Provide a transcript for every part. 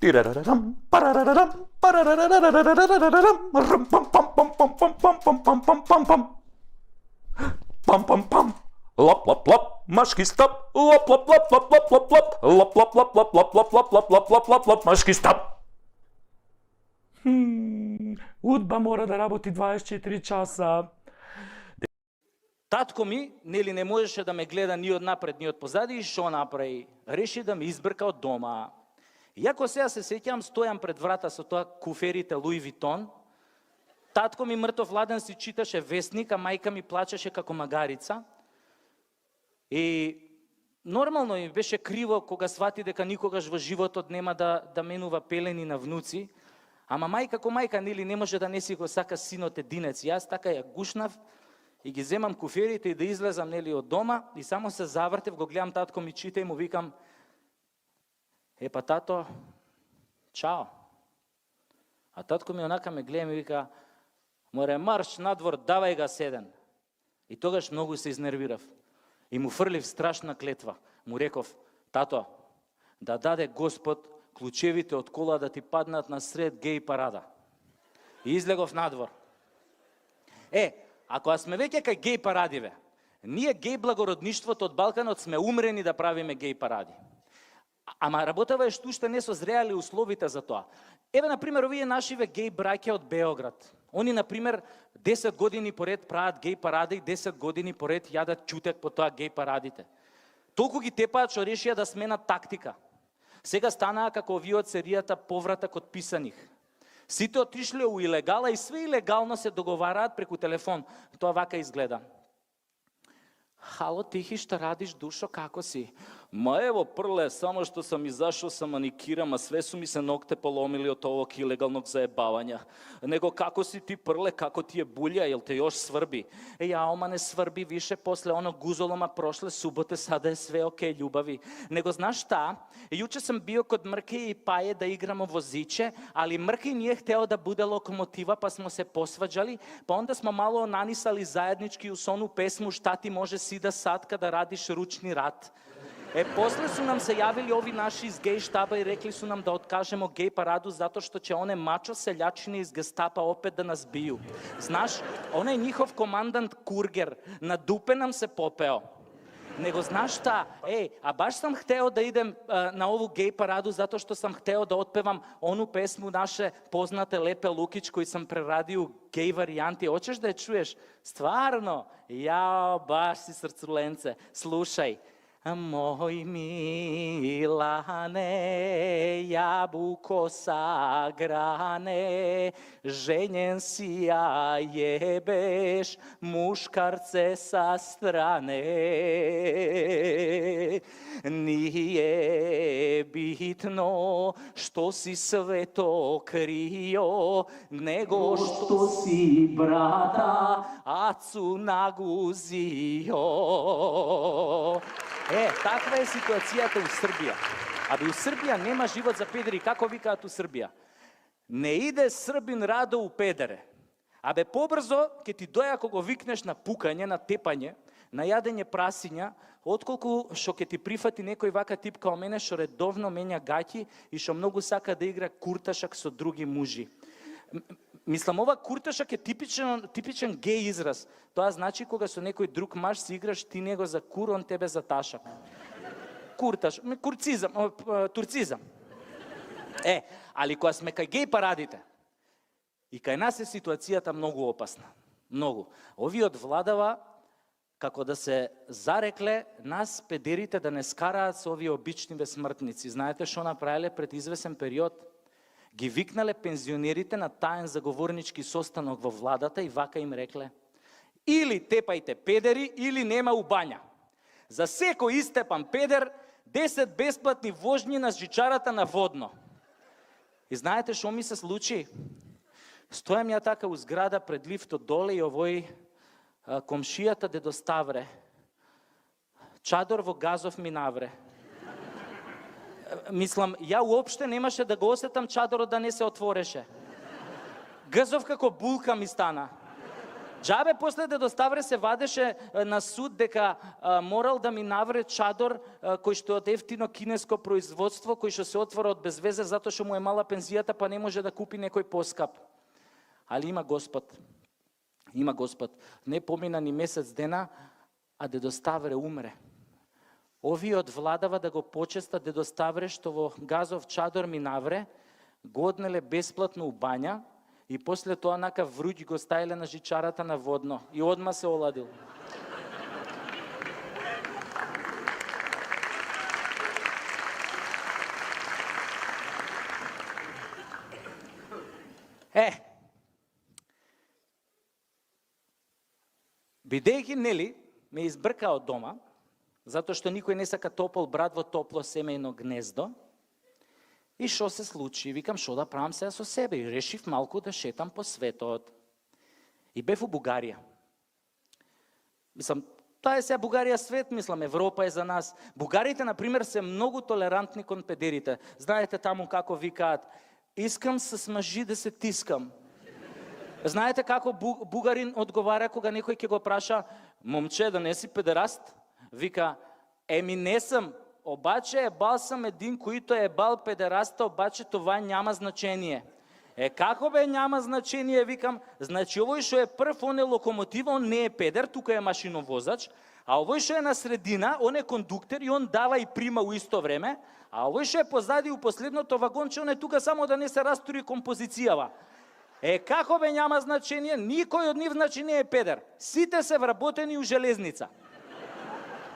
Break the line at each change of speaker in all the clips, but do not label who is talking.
Тирарарам, парарарарам, парарарарарарарарарам, рам, пам, пам, пам, пам, пам, пам, пам, пам, пам, пам, пам. Пам, пам, пам. Лап, лап, лап, машки стоп. Лап, лап, лап, лап, лап, лап, лап. Лап, лап, лап, лап, лап, лап, лап, лап, лап, лап, лап, лап, машки стоп. Удба мора да работи 24 часа.
Татко ми, нели, не можеше да ме гледа ни од напред, ни од позади, и шо направи? Реши да ме избрка од дома. Иако сега се сеќам, стојам пред врата со тоа куферите Луи Витон, татко ми мртов ладен си читаше вестник, а мајка ми плачеше како магарица. И нормално ми беше криво кога свати дека никогаш во животот нема да менува пелени на внуци, ама мајка ко мајка, нели, не може да не си го сака синот единец. Јас така ја гушнав и ги земам куферите и да излезам, нели, од дома, и само се завртев, го гледам татко ми чита и му викам: "Епа тато, чао." А татко ми онака ме гледа и ми вика: "Море, марш надвор, давај га седен." И тогаш многу се изнервирав и му фрлив страшна клетва. Му реков: "Тато, да даде Господ клучевите од кола да ти паднат на сред геј парада." И излегов надвор. Ако сме веќе кај геј парадиве, ние геј благородништвото од Балканот сме умрени да правиме геј паради. Ама работава е што уште не созреали условите за тоа. Еве, например, овие нашиве геј браќа од Београд. Они, например, 10 години поред прават геј паради и 10 години поред јадат ќутек по тоа геј парадите. Толку ги тепаат што решија да сменат тактика. Сега станаа како овие од серијата Повратак од писаних. Сите отишле у илегала и све илегално се договараат преку телефон. Тоа вака изгледа: "Хало, Тихи, што радиш, душо, како си?" "Ма ево, прле, само што сам изашол са маникирам, а све су ми се ногте поломили од овог илегалног заебавања." "Него како си ти, прле, како ти е булја, јел те још сврби?" "Ама не сврби више, после оно гузолома прошле суботе, сада е све окей, љубави." "Него знаш шта, јуче сам био код Мрке и Паје да играмо возиче, али Мрке nije hteo da bude lokomotiva, pa smo se posvađali, pa onda smo malo nanisali zajednički uz onu pesmu "Šta ti može sida sad kada radiš ručni rat." После su nam se javili ovi naši iz gej štaba i rekli su nam da otkažemo gej paradu zato što će one mačo seljačine iz gestapa opet da nas biju. Znaš, onaj njihov komandant Kurger na dupe nam se popeo. Nego znaš šta, a baš sam hteo da idem na ovu gej paradu zato što sam hteo da otpevam onu pesmu naše poznate Lepe Lukić koju sam preradio u gej varijanti. Hoćeš da je čuješ? Stvarno? Jao, baš si srculence. Slušaj. Moj Milane, jabuko sa grane, ženjen si, a jebeš muškarce sa strane. Nije bitno što si sve to krio, nego što si brata acu naguzio. Таква е ситуацијата у Србија. Абе, у Србија нема живот за педери. Како викаат у Србија? Не иде Србин радо у педере. Абе, побрзо ќе ти доја кога го викнеш на пукање, на тепање, на јадење прасиња, отколку што ќе ти прифати некој вака тип као мене што редовно менја гаќи и што многу сака да игра курташак со други мужи. Мислам, ова курташак е типичен геј израз. Тоа значи кога со некој друг маж си играш, ти него за кур, он тебе за ташак. Турцизам. Али кога сме кај геј парадите, и кај нас е ситуацијата многу опасна. Многу. Овие од владава, како да се зарекле нас педерите да не скараат со овие обичниве смртници. Знаете што направиле пред извесен период? Ги викнале пензионерите на таен заговорнички состанок во владата и вака им рекле: "Или тепајте педери, или нема у бања. За секој истепан педер, 10 бесплатни вожњи на жичарата на Водно." И знаете што ми се случи? Стојам ја така у зграда пред лифтот доле и овој комшијата дедо Ставре чадор во газов ми навре. Мислам, ја уопште немаше да го осетам чадорот да не се отвореше. Гзов како булка ми стана. Джабе после Дедо Ставре се вадеше на суд дека морал да ми навре чадор кој што е од ефтино кинеско производство, кој што се отвора од безвезе затоа што му е мала пензијата па не може да купи некој поскап. Али има Господ. Има Господ. Не помина ни месец дена, а Дедо Ставре умре. Овие од владава да го почеста Дедо Ставре што во газов чадор ми навре, го однеле бесплатно у бања и после тоа нака вруќ го ставиле на жичарата на водно и одма се оладил. Бидејќи, нели, ме избрка од дома, затоа што никој не сака топол брат во топло семејно гнездо, и што се случи? Викам, што да правам сега со себе? И решив малку да шетам по светот. И бев у Бугарија. Мислам, таа е сега Бугарија свет, мислам, Европа е за нас. Бугарите, например, се многу толерантни кон педерите. Знаете таму како викаат, искам с мъжи да се тискам. Знаете како бугарин одговара кога некој ќе го праша, момче, да не си педераст? Вика, еми не сам, обаче ебал сам един, којто ебал педераста, обаче това няма значение. Како бе няма значение, викам, значи овој што е прв, он е локомотива, он не е педер, тука е машиновозач, а овој што е на средина, он е кондуктер и он дава и прима у исто време, а овој што е позади у последното вагонче, он е тука само да не се растури композицијава. Како бе няма значение, никој од нив значи не е педер. Сите се вработени у железница.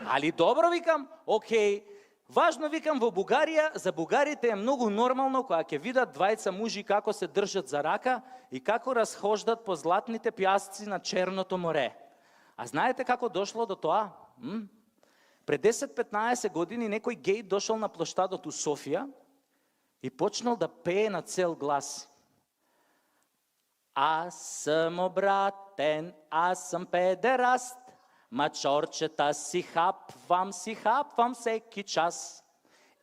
Али добро, викам, окей. Важно, викам, во Бугарија, за бугарите е многу нормално кога ќе видат двајца мужи како се држат за рака и како разхождат по златните пјасци на Черното море. А знаете како дошло до тоа? Пред 10-15 години некој гей дошол на плоштадот у Софија и почнал да пее на цел глас. Аз съм обратен, аз съм педераст, мачорчета си хапвам всеки час.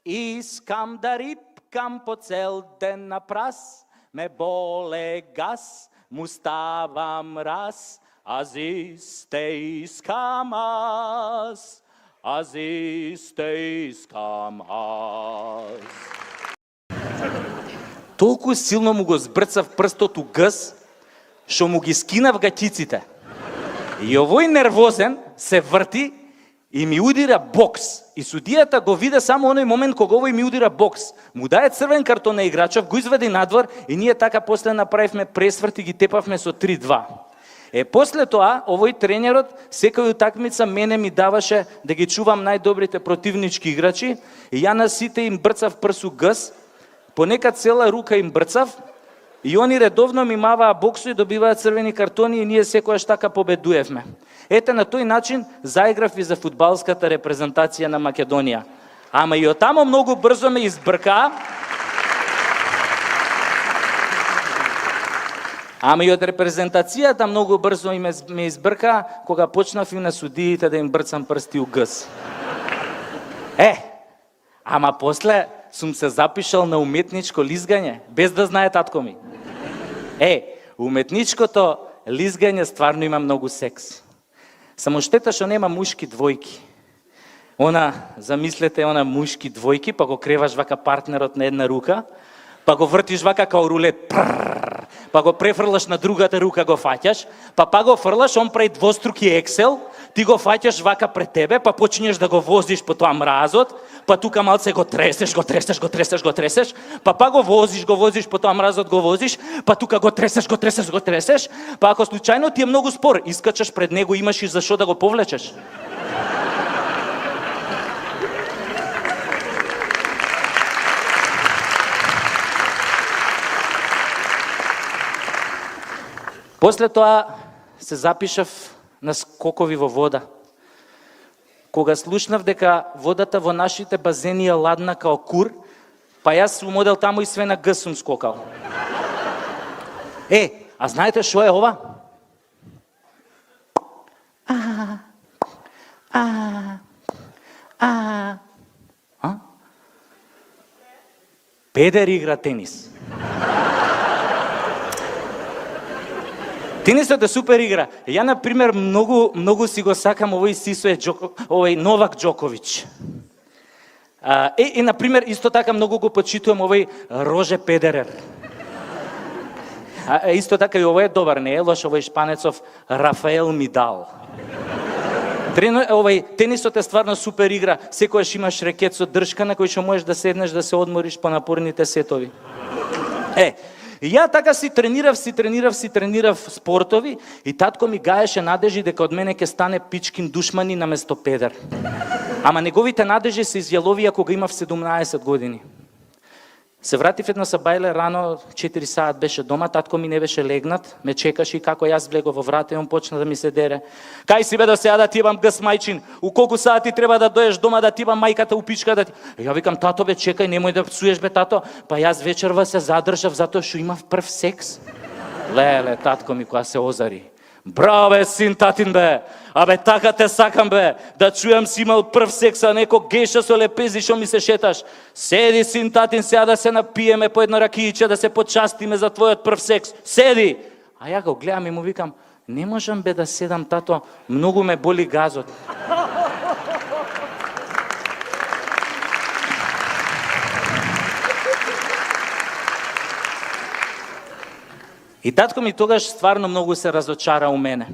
Искам да рипкам по цел ден на прас, ме боле газ, му ставам раз, аз исте искам аз, аз исте искам аз. Толку силно му го збрцав прстот у гъс, што му ги скина в гатиците. И овој нервозен се врти и ми удира бокс. И судијата го виде само оној момент кога овој ми удира бокс. Му даде црвен картон на играчов, го изведе надвор и ние така после направивме пресврт и ги тепавме со 3-2. После тоа, овој тренерот секој утакмица мене ми даваше да ги чувам најдобрите противнички играчи и ја на сите им брцав прсу гъс, понека цела рука им брцав и они редовно ми маваа боксо и добиваат црвени картони и ние секојаш така победуевме. Ете на тој начин заиграв и за фудбалската репрезентација на Македонија. Ама и оттамо многу брзо ме избрка. Ама и од репрезентацијата многу брзо ме избрка кога почнав и на судиите да им брцам прсти у гъс. Ама после сум се запишал на уметничко лизгање, без да знае татко ми. Уметничкото лизгање стварно има многу секс. Само штета што нема мушки двојки. Замислете, мушки двојки, па го креваш вака партнерот на една рука, па го вртиш вака као рулет, па го префрлаш на другата рука, го фаќаш, па го фрлаш, он прави двоструки ексел, ти го фаќаш вака пред тебе, па почнеш да го возиш по тоа мразот, па тука малце го тресеш, па го возиш по тоа мразот, па тука го тресеш, па ако случајно ти е многу спор, искачаш пред него, имаш и за што да го повлечеш. После тоа се запишав на скокови во вода. Кога слушнав дека водата во нашите базени е ладна као кур, па јас сум одел таму и све на гъс сум скокал. А знаете што е ова? Педер игра тенис.
Тенисот е супер игра. Ја, например, многу си го сакам овој овој Новак Џоковиќ. Например, исто така многу го почитувам овој Роже Педерер. Исто така и овој е добар, не е лош, овој шпанецов Рафаел Мидал. Тенисот е стварно супер игра. Секојаш имаш рекет со дршка на кој што можеш да седнеш да се одмориш по напорните сетови. Ја така си тренирав спортови и татко ми гаеше надежи дека од мене ќе стане пичкин душмани наместо педер. Ама неговите надежи се изјаловија кога имав 17 години. Се вратив едно са бајле рано, 4 саат беше дома, татко ми не беше легнат, ме чекаше и како јас влегов во врата и он почна да ми се дере. Кај си бе да сега да ти имам гъс мајчин? У колку сати треба да доеш дома да ти имам мајката у пичка да ти... Ја викам, тато бе, чекај, немој да псуеш бе, тато. Па јас вечерва се задржав затоа што имав прв секс. Леле, татко ми која се озари. Браво бе, син татин бе, абе така те сакам бе, да чујам си имал прв секс, а неко геша со лепези што ми се шеташ. Седи, син татин, сега да се напиеме по едно ракијиче, да се почастиме за твојот прв секс. Седи! А ја го гледам и му викам, не можам бе да седам, тато, многу ме боли газот. И татко ми тогаш стварно многу се разочара у мене.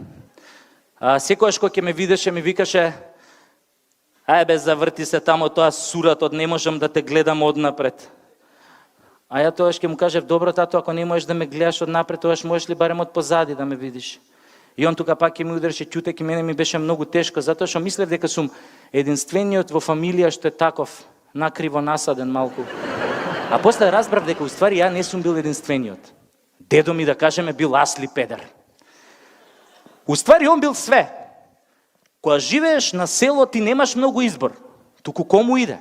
Секојаш кој ќе ме видеше, ми викаше, ај бе, заврти се тамо тоа суратот, не можам да те гледам однапред. А ја тогаш ќе му кажев, добро тато, ако не можеш да ме гледаш однапред, тогаш можеш ли барем од позади да ме видиш? И он тука пак ќе ми удреше ќутек и мене ми беше многу тешко, затоа што мислев дека сум единствениот во фамилија што е таков, накриво насаден малку. А после разбрав дека уствари ја не сум бил единствениот. Дедо ми, да кажеме, бил Асли Педер. Уствари, он бил све. Кога живееш на село, ти немаш многу избор. Туку кому иде?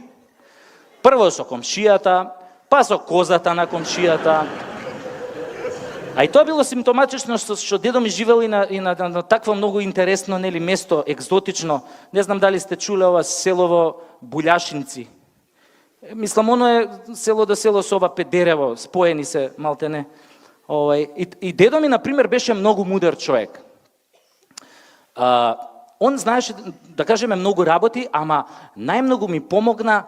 Прво со комшијата, па со козата на комшијата. А и тоа било симптоматично што дедо ми живел и на такво многу интересно, нели, место, екзотично. Не знам дали сте чуле ова селово Булјашинци. Мислам, оно е село до село со ова Педерево, споени се малтене. И дедо ми, например, беше многу мудар човек. Он знаеше, да кажеме, многу работи, ама најмногу ми помогна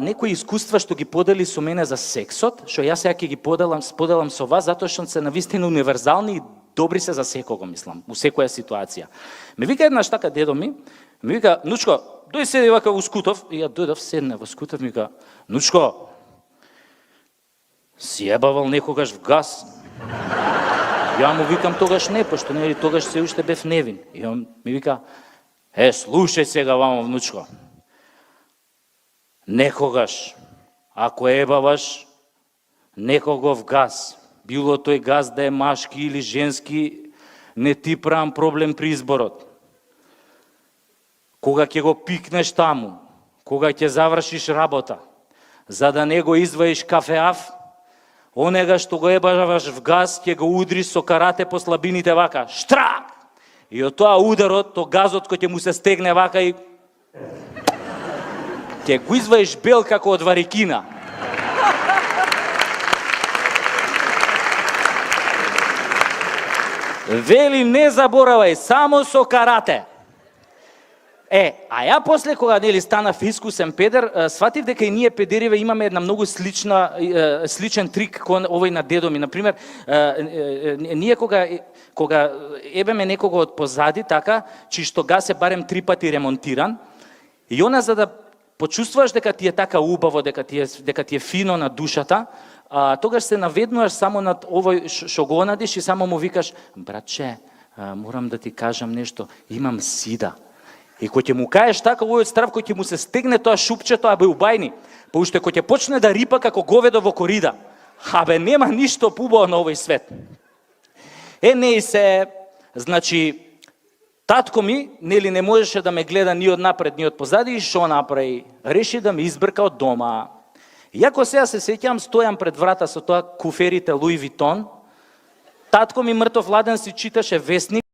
некои искуства што ги подели со мене за сексот, што јас сега ќе ги споделам со вас, затоа што се навистина универзални и добри се за секого, мислам, у секоја ситуација. Ме вика еднаш така дедо ми вика, Нучко, дој седи вака во скутов, и ја дојдов, седне во скутов, ми вика, Нучко, си ебавал некогаш в газ? Ја му викам тогаш не, пошто нели тогаш се уште бев невин. И он ми вика, слушај сега вамо, внучко. Некогаш, ако ебаваш некогов газ, било тој газ да е машки или женски, не ти правам проблем при изборот. Кога ќе го пикнеш таму, кога ќе завршиш работа, за да не го изваиш кафеав, онега што го ебаваш в газ, ќе го удриш со карате по слабините вака, штрак! И од тоа ударот, то газот кој ќе му се стегне вака и ќе го изваиш бел како од варикина. Вели, не заборавај, само со карате. А ја после кога нели станав искусен педер, сватив дека и ние педериве имаме една многу сличен трик кон овој на дедо ми. Например, ние кога ебеме некого од позади, така, чишто газ е барем 3 пати ремонтиран, и она за да почувствуваш дека ти е така убаво, дека ти е фино на душата, тогаш се наведнуваш само над овој што го надиш и само му викаш, братче, морам да ти кажам нешто, имам сида. И кој ќе му кажеш така, овој страв кој ќе му се стегне тоа шупче, тоа бе убајни. Па уште кој ќе почне да рипа како говедо во корида. Абе, нема ништо пубаво на овој свет. Не и се, значи, татко ми, нели, не можеше да ме гледа ни од напред, ни од позади, и шо направи? Реши да ме избрка од дома. Иако сега се сеќам, стојам пред врата со тоа куферите Луи Витон, татко ми мртов ладен си читаше весник,